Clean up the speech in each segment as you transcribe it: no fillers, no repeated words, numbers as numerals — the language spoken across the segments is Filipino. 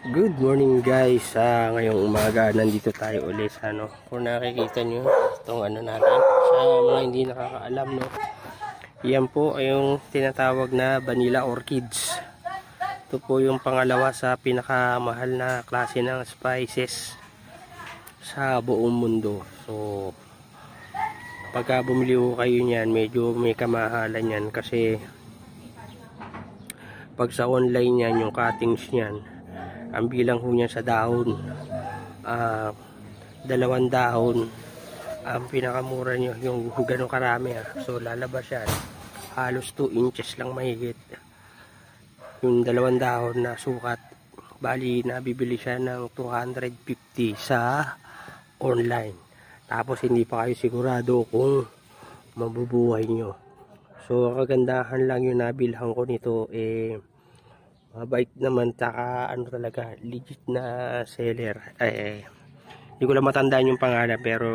Good morning guys. Ngayong umaga nandito tayo ulit sa kung nakikita nyo itong natin sa mga hindi nakakaalam, no, yan po ay yung tinatawag na vanilla orchids. Ito po yung pangalawa sa pinakamahal na klase ng spices sa buong mundo. So pagka bumili ko kayo niyan, medyo may kamahalan yan kasi pag sa online yan, yung cuttings niyan, ang bilang ho niya sa dahon, 2 dahon ang pinakamura nyo, yung gano'ng karami. So lalabas yan halos 2 inches lang mahigit yung 2 dahon na sukat. Bali nabibili siya ng 250 sa online, tapos hindi pa kayo sigurado kung mabubuhay nyo. So kagandahan lang yung nabilhan ko nito, mabait naman, taka talaga legit na seller. Hindi ko lang matandaan yung pangalan, pero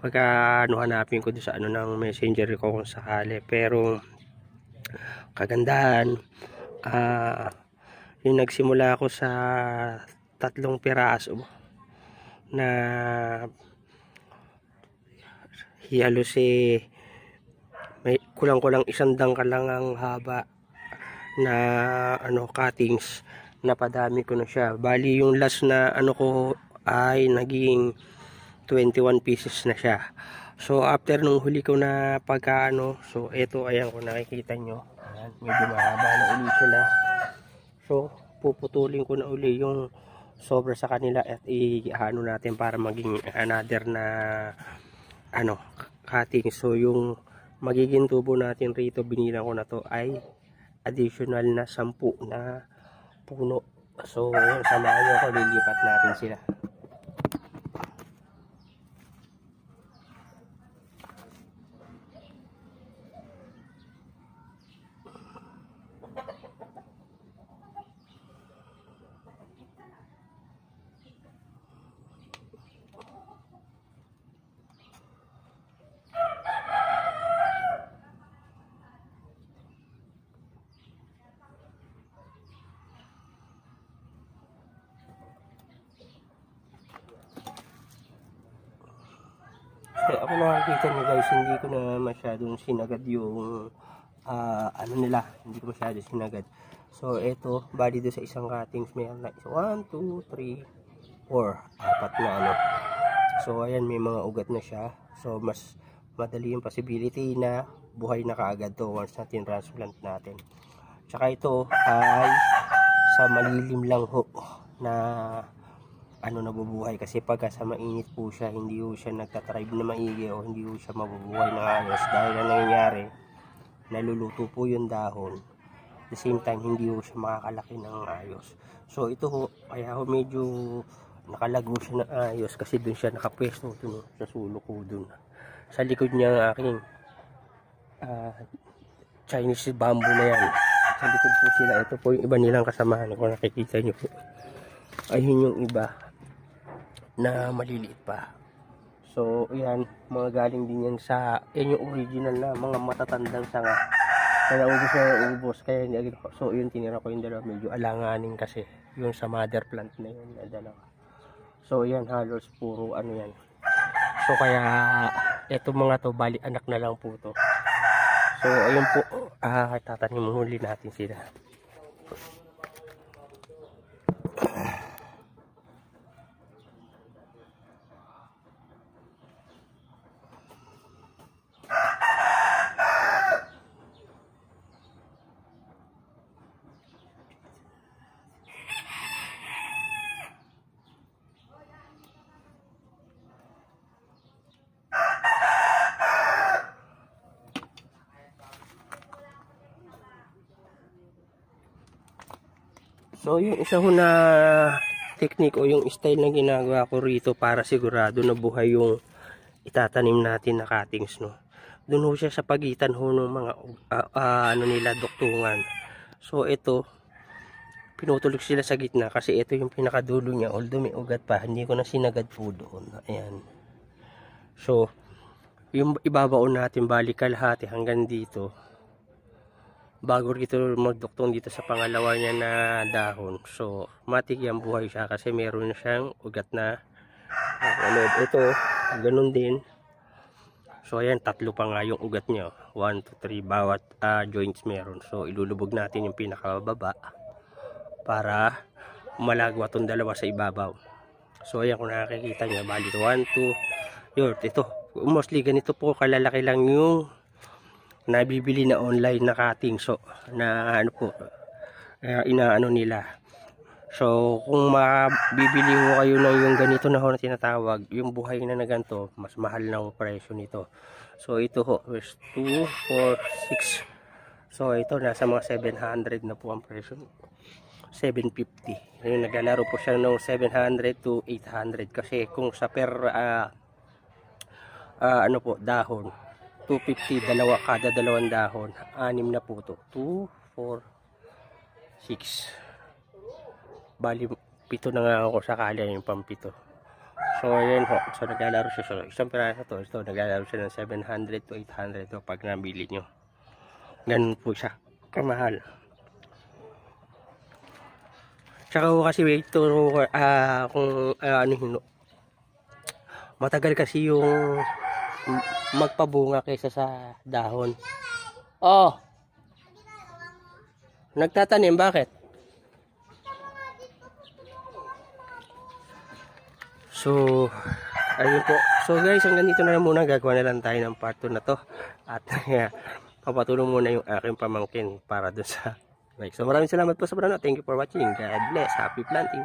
pagka hanapin ko doon sa ng messenger ko kung sakali. Pero kagandahan, yung nagsimula ako sa 3 piraso na halos may kulang-kulang 1 dangkal lang ang haba na cuttings, napadami ko na siya. Bali yung last na ko ay naging 21 pieces na siya. So after nung huli ko na pagka so eto, ayan, kung nakikita nyo, ayan, medyo mahaba na uli sila. So puputulin ko na uli yung sobra sa kanila at natin para maging another na cutting. So yung magiging tubo natin rito, binilang ko na to, ay additional na 10 na puno. So samahan nyo ako, lilipat natin sila. Ako nakikita nyo guys, hindi ko na masyadong sinagad yung nila, hindi ko masyadong sinagad. So eto, bali doon sa isang cuttings mayroon na 1, 2, 3, 4, 4 na So ayan, may mga ugat na siya. So mas madali yung possibility na buhay na kaagad to once natin transplant natin. Tsaka ito ay sa malilim lang ho na nabubuhay, kasi pagka sa mainit po siya, hindi po siya nagtatribe na maigi o hindi po siya mabubuhay na ayos, dahil ang nangyayari, naluluto po yung dahon, at the same time hindi po siya makakalaki ng ayos. So ito ho, kaya ho medyo nakalago siya na ayos, kasi dun siya nakapwesto dun, sa sulok ko dun sa likod niya ng aking Chinese bamboo na yan. Sa likod po sila. Ito po yung iba nilang kasamahan, kung nakikita nyo po, ayun yung iba na maliliit pa. So yan, mga galing din yan sa, yan yung original na mga matatandang sanga na naubos na ubos, kaya hindi agad. So yun, tinira ko yung dalawa, medyo alanganin kasi yung sa mother plant na yun na dalawa. So yan, halos puro yan. So kaya eto mga to, bali anak na lang po to. So ayun po, tatanim huli natin sila. So yung isa ho na technique o yung style na ginagawa ko rito para sigurado na buhay yung itatanim natin na cuttings, no. Doon ho siya sa pagitan ho ng mga nila, duktungan. So ito, pinutulog sila sa gitna kasi ito yung pinakadulo niya, although may ugat pa, hindi ko na sinagad po doon. Ayan. So yung ibabaon natin, bali kalahati hanggang dito. bago ito magduktong dito sa pangalawa niya na dahon. So matik yan, buhay siya kasi meron na siyang ugat na loob. Ito ganun din. So ayan, tatlo pa nga yung ugat niya. 1, 2, 3 bawat joints meron. So ilulubog natin yung pinakababa para malagwa itong dalawa sa ibabaw. So ayan, kung nakikita nyo, bali 1, 2 yun, ito mostly ganito po kalalaki lang yung nabibili na online na cutting. So na ano po, inaano nila. So kung mabibili mo kayo na yung ganito na ho na tinatawag, yung buhay na ganito, mas mahal na ang presyo nito. So ito ho is 2, 4, 6. So ito nasa mga 700 na po ang presyo. 750. Yung naglalaro po siya ng 700 to 800 kasi kung sa per ano po dahon 250, dalawa kada dalawang dahon, 6 na po to. 2, 4, 6. Bali 7 na nga ako sakali yung pampito. So ayan ho, so naglalaro siya. So isang piraso to, ito naglalaro siya ng 700 to 800 to pag nabili nyo. Ganun po siya kamahal. Tsaka kasi ito kung ano, matagal kasi yung magpabunga kaysa sa dahon. Oh, nagtatanim, bakit? So ayun po. So guys, hanggang dito na lang muna, gagawa na lang tayo ng part 2 na to. At papatulong muna yung aking pamangkin para doon sa like. So maraming salamat po sa panonood. Thank you for watching. God bless. Happy planting.